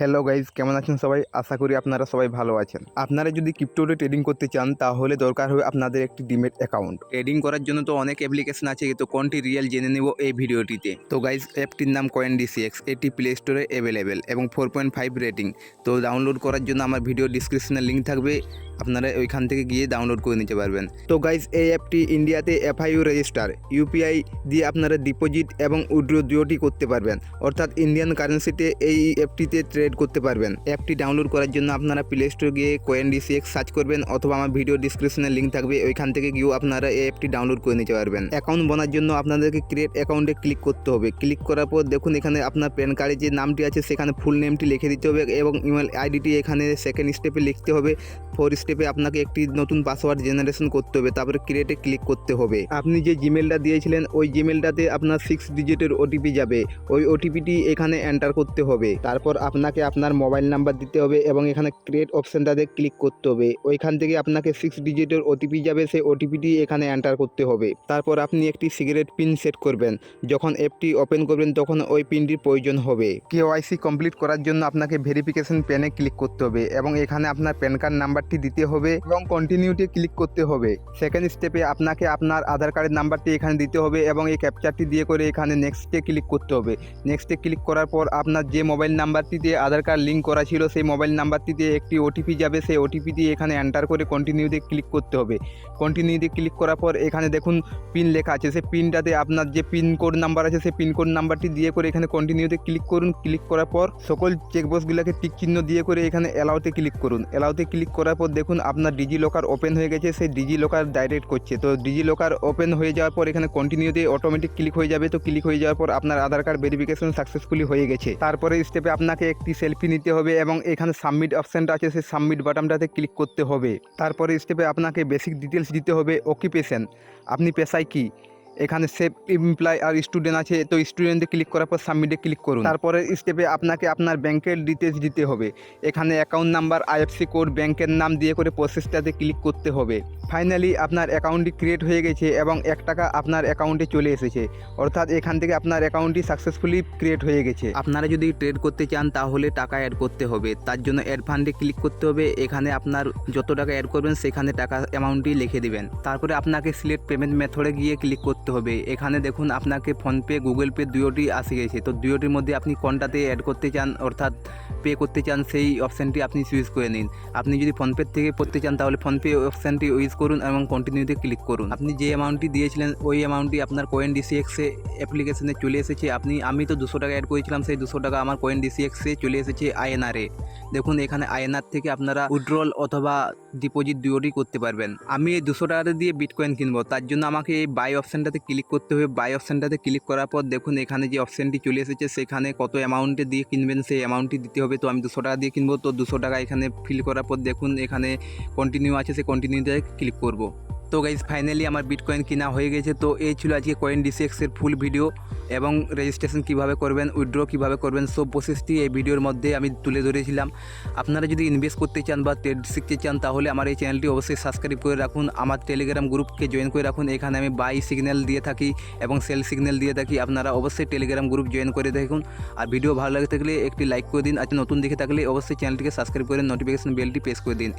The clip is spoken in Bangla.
হ্যালো গাইজ, কেমন আছেন সবাই? আশা করি আপনারা সবাই ভালো আছেন। আপনারা যদি ক্রিপ্টোতে ট্রেডিং করতে চান তাহলে দরকার হবে আপনাদের একটি ডিমেট অ্যাকাউন্ট। ট্রেডিং করার জন্য তো অনেক অ্যাপ্লিকেশন আছে, তো কোনটি রিয়েল জেনে নেব এই ভিডিওটিতে। তো গাইজ, অ্যাপটির নাম CoinDCX। এটি প্লে স্টোরে অ্যাভেলেবেল এবং 4.5 রেটিং। তো ডাউনলোড করার জন্য আমার ভিডিও ডিসক্রিপশনে লিঙ্ক থাকবে, আপনারা ওইখান থেকে গিয়ে ডাউনলোড করে নিতে পারবেন। তো গাইজ, এই অ্যাপটি ইন্ডিয়াতে FIU রেজিস্টার, ইউপিআই দিয়ে আপনারা ডিপোজিট এবং উইথড্র দুটোটি করতে পারবেন, অর্থাৎ ইন্ডিয়ান কারেন্সিতে এই অ্যাপটিতে ট্রেড করতে পারবেন। অ্যাপটি ডাউনলোড করার জন্য আপনারা প্লে স্টোরে গিয়ে CoinDCX সার্চ করবেন, অথবা আমার ভিডিও ডিসক্রিপশনে লিঙ্ক থাকবে, ওইখান থেকে গিয়েও আপনারা এই অ্যাপটি ডাউনলোড করে নিতে পারবেন। অ্যাকাউন্ট বানার জন্য আপনাদেরকে ক্রিয়েট অ্যাকাউন্টে ক্লিক করতে হবে। ক্লিক করার পর দেখুন এখানে আপনার প্যান কার্ডে যে নামটি আছে সেখানে ফুল নেমটি লিখে দিতে হবে এবং ইমেল আইডিটি এখানে সেকেন্ড স্টেপে লিখতে হবে। 4 স্টেপে আপনাকে একটি নতুন পাসওয়ার্ড জেনারেশন করতে হবে, তারপরে ক্রিয়েটে ক্লিক করতে হবে। আপনি যে জিমেলটা দিয়েছিলেন ওই জিমেলটাতে আপনার 6 ডিজিটের ওটিপি যাবে, ওই ওটিপিটি এখানে এন্টার করতে হবে। তারপর আপনাকে আপনার মোবাইল নাম্বার দিতে হবে এবং এখানে ক্রিয়েট অপশানটাতে ক্লিক করতে হবে। ওইখান থেকে আপনাকে 6 ডিজিটের ওটিপি যাবে, সেই ওটিপিটি এখানে এন্টার করতে হবে। তারপর আপনি একটি সিগারেট পিন সেট করবেন। যখন অ্যাপটি ওপেন করবেন তখন ওই পিনটির প্রয়োজন হবে। KYC কমপ্লিট করার জন্য আপনাকে ভেরিফিকেশন প্যানে ক্লিক করতে হবে এবং এখানে আপনার প্যান কার্ড নাম্বারটি দিতে হবে এবং কন্টিনিউতে ক্লিক করতে হবে। সেকেন্ড স্টেপে আপনাকে আপনার আধার কার্ডের নাম্বারটি এখানে দিতে হবে এবং এই ক্যাপচারটি দিয়ে করে এখানে নেক্সটে ক্লিক করতে হবে। নেক্সটে ক্লিক করার পর আপনার যে মোবাইল নাম্বারটিতে আধার কার্ড লিঙ্ক করা ছিল সেই মোবাইল নাম্বারটিতে একটি ওটিপি যাবে, সেই ওটিপিটি এখানে এন্টার করে কন্টিনিউতে ক্লিক করতে হবে। কন্টিনিউতে ক্লিক করার পর এখানে দেখুন পিন লেখা আছে, সেই পিনটাতে আপনার যে পিনকোড নাম্বার আছে সেই পিনকোড নাম্বারটি দিয়ে করে এখানে কন্টিনিউতে ক্লিক করুন। ক্লিক করার পর সকল চেকবক্সগুলোকে টিক চিহ্ন দিয়ে করে এখানে অ্যালাউতে ক্লিক করুন। অ্যালাউতে ক্লিক করার পর দেখুন আপনার ডিজি লকার ওপেন হয়ে গেছে, সেই ডিজি লকার ডাইরেক্ট করছে। তো ডিজি লকার ওপেন হয়ে যাওয়ার পর এখানে কন্টিনিউতে অটোমেটিক ক্লিক হয়ে যাবে। তো ক্লিক হয়ে যাওয়ার পর আপনার আধার কার্ড ভেরিফিকেশন সাকসেসফুলি হয়ে গেছে। তারপরে স্টেপে আপনাকে একটি সেলফি নিতে হবে এবং এখানে সাবমিট অপশানটা আছে, সেই সাবমিট বাটনটাতে ক্লিক করতে হবে। তারপরে স্টেপে আপনাকে বেসিক ডিটেলস দিতে হবে। অকুপেশন, আপনি পেশায় কি, এখানে সেভ এমপ্লয় আর স্টুডেন্ট আছে, তো স্টুডেন্টে ক্লিক করার পর সাবমিটে ক্লিক করুন। তারপরে স্টেপে আপনাকে আপনার ব্যাংকের ডিটেলস দিতে হবে। এখানে অ্যাকাউন্ট নাম্বার, IFSC কোড, ব্যাংকের নাম দিয়ে করে প্রসেসটাতে ক্লিক করতে হবে। ফাইনালি আপনার অ্যাকাউন্টটি ক্রিয়েট হয়ে গেছে এবং 1 টাকা আপনার অ্যাকাউন্টে চলে এসেছে, অর্থাৎ এখান থেকে আপনার অ্যাকাউন্টটি সাকসেসফুলি ক্রিয়েট হয়ে গেছে। আপনারা যদি ট্রেড করতে চান তাহলে টাকা অ্যাড করতে হবে, তার জন্য অ্যাড ফান্ডে ক্লিক করতে হবে। এখানে আপনার যত টাকা অ্যাড করবেন সেখানে টাকা অ্যামাউন্টটি লিখে দিবেন। তারপরে আপনাকে সিলেক্ট পেমেন্ট মেথডে গিয়ে ক্লিক করতে হবে। এখানে দেখুন আপনাকে ফোনপে, গুগল পে দুটোটি আসে গেছে, তো দুটোটির মধ্যে আপনি কোনটাতে অ্যাড করতে চান অর্থাৎ পে করতে চান সেই অপশানটি আপনি চুজ করে নিন। আপনি যদি ফোনপে থেকে করতে চান তাহলে ফোনপে অপশানটি ইউজ করুন এবং কন্টিনিউতে ক্লিক করুন। আপনি যে অ্যামাউন্টটি দিয়েছিলেন ওই অ্যামাউন্টটি আপনার CoinDCX অ্যাপ্লিকেশনে চলে এসেছে। আমি তো 200 টাকা অ্যাড করেছিলাম, সেই 200 টাকা আমার CoinDCX চলে এসেছে INR এ। দেখুন এখানে INR থেকে আপনারা উইথড্রল অথবা ডিপোজিট দুটোটি করতে পারবেন। আমি এই 200 টাকা দিয়ে বিটকয়েন কিনবো, তার জন্য আমাকে এই বাই অপশানটাতে ক্লিক করতে হবে। বাই অপশানটাতে ক্লিক করার পর দেখুন এখানে যে অপশানটি চলে এসেছে সেখানে কত অ্যামাউন্টে দিয়ে কিনবেন সেই অ্যামাউন্টটি দিতে হবে। তো আমি 200 টাকা দিয়ে কিনবো, তো 200 টাকা এখানে ফিল করার পর দেখুন এখানে কন্টিনিউ আছে, সেই কন্টিনিউতে ক্লিক করব। তো গাইজ, ফাইনালি আমার বিটকয়েন কিনা হয়ে গেছে। তো এই ছিল আজকে CoinDCX এর ফুল ভিডিও এবং রেজিস্ট্রেশন কিভাবে করবেন, উইথড্র কিভাবে করবেন, সব প্রসেসটি এই ভিডিওর মধ্যে আমি তুলে ধরেছিলাম। আপনারা যদি ইনভেস্ট করতে চান বা ট্রেড শিখতে চান তাহলে আমার এই চ্যানেলটি অবশ্যই সাবস্ক্রাইব করে রাখুন। আমার টেলিগ্রাম গ্রুপকে জয়েন করে রাখুন, এখানে আমি বাই সিগন্যাল দিয়ে থাকি এবং সেল সিগন্যাল দিয়ে থাকি। আপনারা অবশ্যই টেলিগ্রাম গ্রুপ জয়েন করে দেখুন। আর ভিডিও ভালো লাগে থাকলে একটি লাইক করে দিন, আর নতুন দেখে থাকলে অবশ্যই চ্যানেলটিকে সাবস্ক্রাইব করে নোটিফিকেশন বেলটি প্রেস করে দিন।